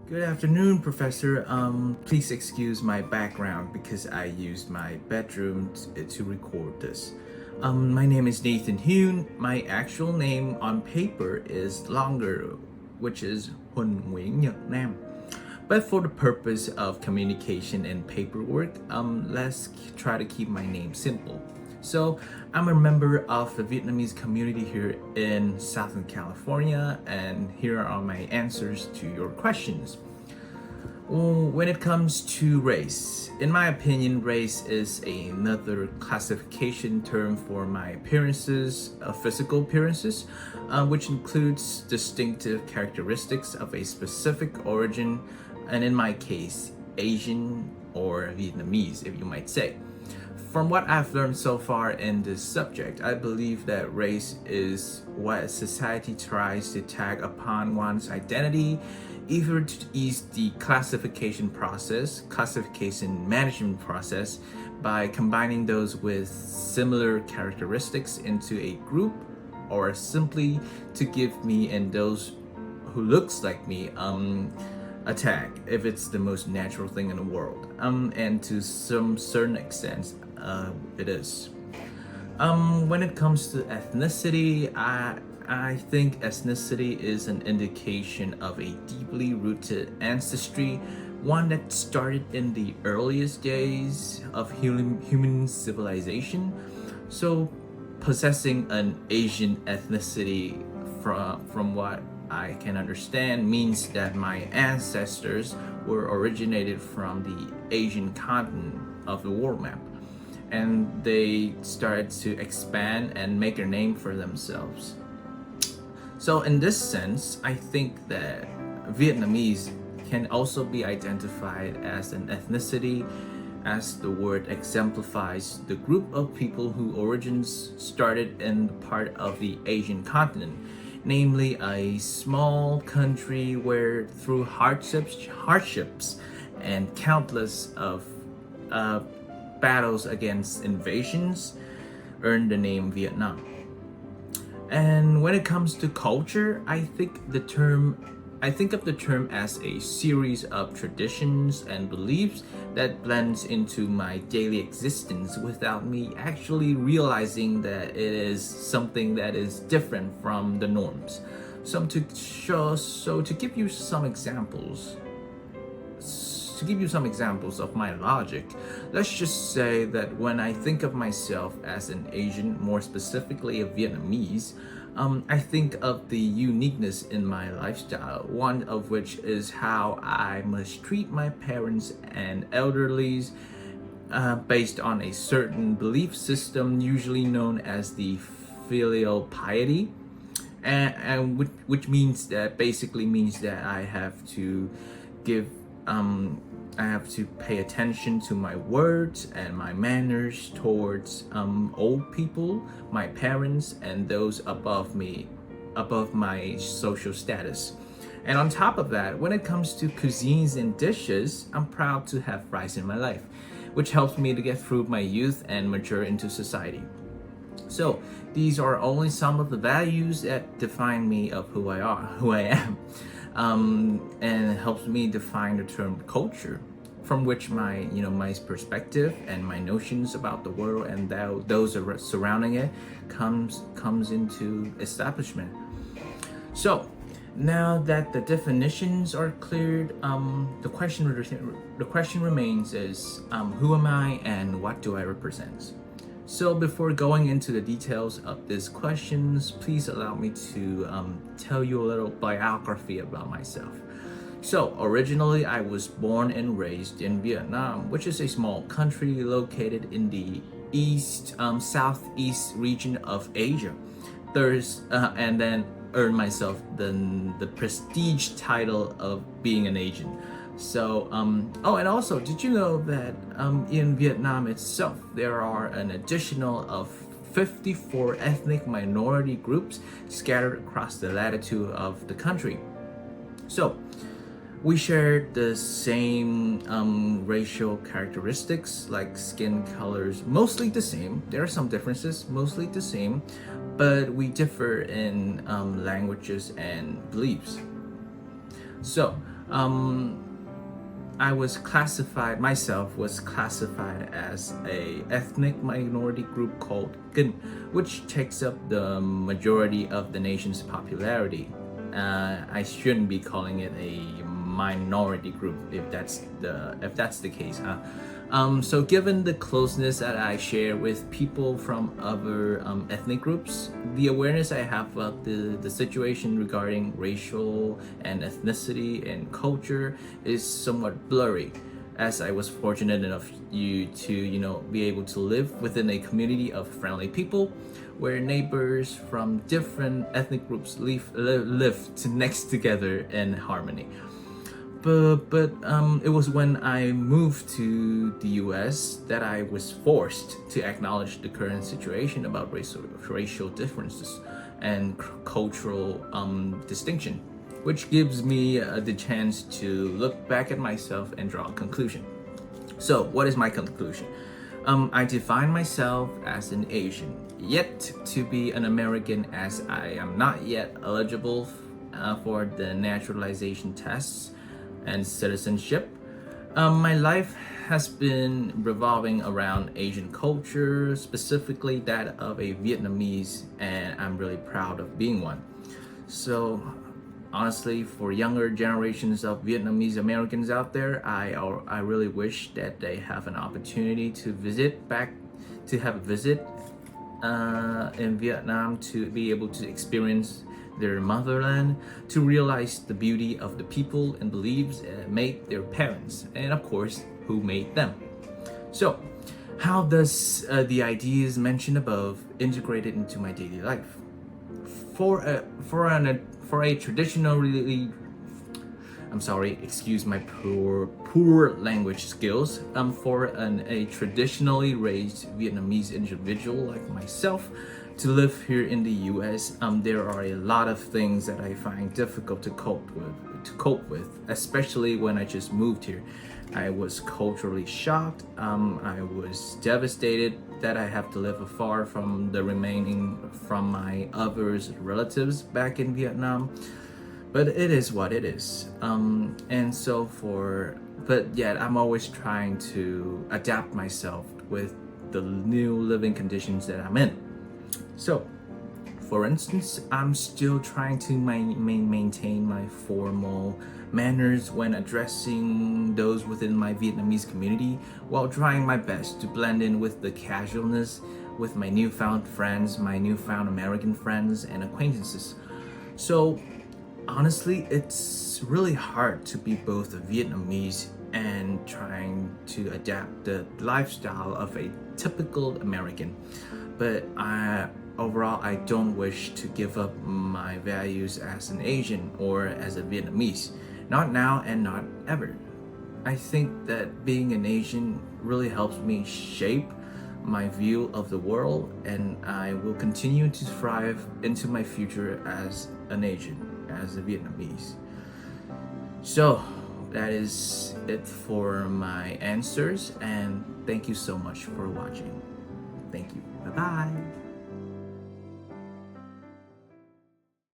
Good afternoon, Professor. Please excuse my background because I used my bedroom to record this. My name is ETHN150. My actual name on paper is longer, which is Huân Nguyễn Nhật Nam. But for the purpose of communication and paperwork, let's try to keep my name simple. So I'm a member of the Vietnamese community here in Southern California, and here are my answers to your questions. When it comes to race, in my opinion, race is another classification term for my appearances, physical appearances, which includes distinctive characteristics of a specific origin, and in my case, Asian or Vietnamese, if you might say. From what I've learned so far in this subject, I believe that race is what society tries to tag upon one's identity, either to ease the classification management process, by combining those with similar characteristics into a group, or simply to give me and those who looks like me a tag if it's the most natural thing in the world. And to some certain extent, it is. When it comes to ethnicity, I think ethnicity is an indication of a deeply rooted ancestry, one that started in the earliest days of human civilization. So possessing an Asian ethnicity, from what I can understand, means that my ancestors were originated from the Asian continent of the world map, and they started to expand and make a name for themselves. So in this sense, I think that Vietnamese can also be identified as an ethnicity, as the word exemplifies the group of people whose origins started in part of the Asian continent, namely a small country where through hardships and countless of battles against invasions earned the name Vietnam. And when it comes to culture, I think of the term as a series of traditions and beliefs that blends into my daily existence without me actually realizing that it is something that is different from the norms. So to give you some examples of my logic, let's just say that when I think of myself as an Asian, more specifically a Vietnamese, I think of the uniqueness in my lifestyle, one of which is how I must treat my parents and elderlies based on a certain belief system, usually known as the filial piety, and which means that I have to give I have to pay attention to my words and my manners towards old people, my parents, and those above my social status. And on top of that, when it comes to cuisines and dishes, I'm proud to have rice in my life, which helps me to get through my youth and mature into society. So these are only some of the values that define me of who I am. And it helps me define the term culture, from which my perspective and my notions about the world and those surrounding it comes into establishment. So now that the definitions are cleared, the question remains is, who am I and what do I represent? So before going into the details of these questions, please allow me to tell you a little biography about myself. So originally I was born and raised in Vietnam, which is a small country located in the southeast region of Asia. And then earned myself the prestige title of being an Asian. So, and also, did you know that in Vietnam itself, there are an additional of 54 ethnic minority groups scattered across the latitude of the country? So, we share the same racial characteristics, like skin colors, mostly the same. There are some differences, mostly the same, but we differ in languages and beliefs. So, I was classified myself was classified as a ethnic minority group called Kin, which takes up the majority of the nation's popularity. I shouldn't be calling it a minority group if that's the case, huh? So given the closeness that I share with people from other ethnic groups, the awareness I have of the situation regarding racial and ethnicity and culture is somewhat blurry, as I was fortunate enough to be able to live within a community of friendly people where neighbors from different ethnic groups live next together in harmony. But it was when I moved to the US that I was forced to acknowledge the current situation about racial differences and cultural distinction, which gives me the chance to look back at myself and draw a conclusion. So, what is my conclusion? I define myself as an Asian, yet to be an American, as I am not yet eligible for the naturalization tests and citizenship. My life has been revolving around Asian culture, specifically that of a Vietnamese, and I'm really proud of being one. So, honestly, for younger generations of Vietnamese Americans out there, I really wish that they have an opportunity to have a visit in Vietnam, to be able to experience their motherland, to realize the beauty of the people and beliefs that made their parents, and of course, who made them. So, how does the ideas mentioned above integrated into my daily life? For a traditionally, I'm sorry, excuse my poor language skills. For a traditionally raised Vietnamese individual like myself to live here in the U.S., there are a lot of things that I find difficult to cope with, especially when I just moved here. I was culturally shocked. I was devastated that I have to live afar from my others relatives back in Vietnam. But it is what it is. But yet I'm always trying to adapt myself with the new living conditions that I'm in. So, for instance, I'm still trying to maintain my formal manners when addressing those within my Vietnamese community, while trying my best to blend in with the casualness with my newfound friends, my newfound American friends and acquaintances. So, honestly, it's really hard to be both a Vietnamese and trying to adapt the lifestyle of a typical American. But overall, I don't wish to give up my values as an Asian or as a Vietnamese. Not now and not ever. I think that being an Asian really helps me shape my view of the world, and I will continue to thrive into my future as an Asian, as a Vietnamese. So, that is it for my answers, and thank you so much for watching. Thank you. Bye bye.